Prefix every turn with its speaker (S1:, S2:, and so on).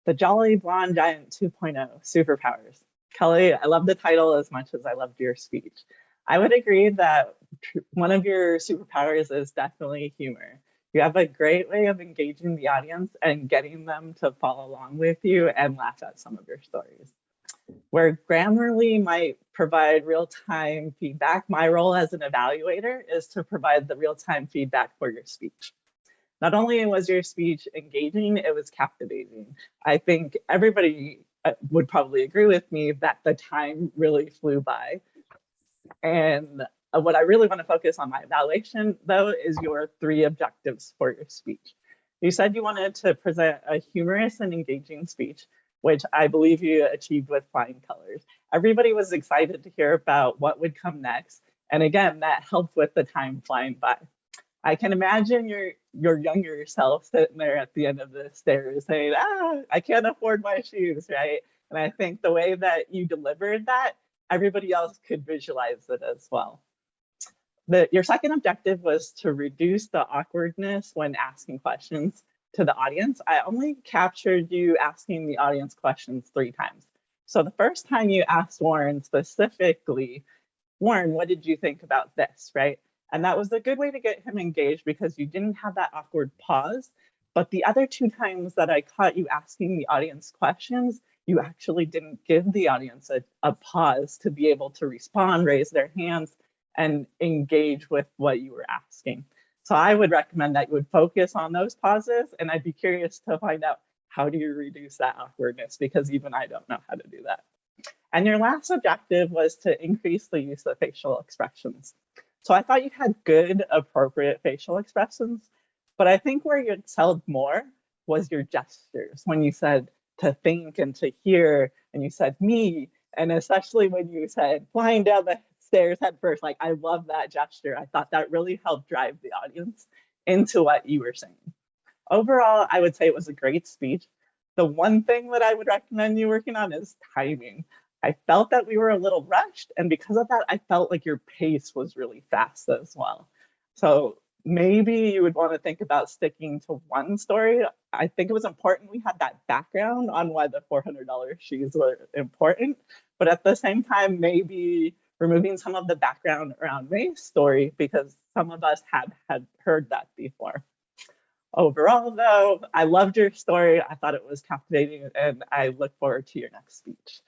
S1: The Jolly Blonde Giant 2.0 Superpowers. Kelly, I love the title as much as I loved your speech. I would agree that one of your superpowers is definitely humor. You have a great way of engaging the audience and getting them to follow along with you and laugh at some of your stories. Where Grammarly might provide real-time feedback, my role as an evaluator is to provide the real-time feedback for your speech. Not only was your speech engaging, it was captivating. I think everybody would probably agree with me that the time really flew by. And what I really want to focus on my evaluation, though, is your 3 objectives for your speech. You said you wanted to present a humorous and engaging speech, which I believe you achieved with flying colors. Everybody was excited to hear about what would come next. And again, that helped with the time flying by. I can imagine your younger self sitting there at the end of the stairs saying, I can't afford my shoes, right? And I think the way that you delivered that, everybody else could visualize it as well. Your second objective was to reduce the awkwardness when asking questions to the audience. I only captured you asking the audience questions 3 times. So the first time you asked Warren specifically, Warren, what did you think about this, right? And that was a good way to get him engaged because you didn't have that awkward pause. But the other 2 times that I caught you asking the audience questions, you actually didn't give the audience a pause to be able to respond, raise their hands, and engage with what you were asking. So I would recommend that you would focus on those pauses, and I'd be curious to find out how do you reduce that awkwardness, because even I don't know how to do that. And your last objective was to increase the use of facial expressions. So I thought you had good, appropriate facial expressions, but I think where you excelled more was your gestures. When you said to think and to hear, and you said me, and especially when you said flying down the stairs head first, like I love that gesture. I thought that really helped drive the audience into what you were saying. Overall, I would say it was a great speech. The one thing that I would recommend you working on is timing. I felt that we were a little rushed, and because of that, I felt like your pace was really fast as well. So maybe you would want to think about sticking to one story. I think it was important we had that background on why the $400 shoes were important, but at the same time, maybe removing some of the background around May's story because some of us had heard that before. Overall, though, I loved your story. I thought it was captivating, and I look forward to your next speech.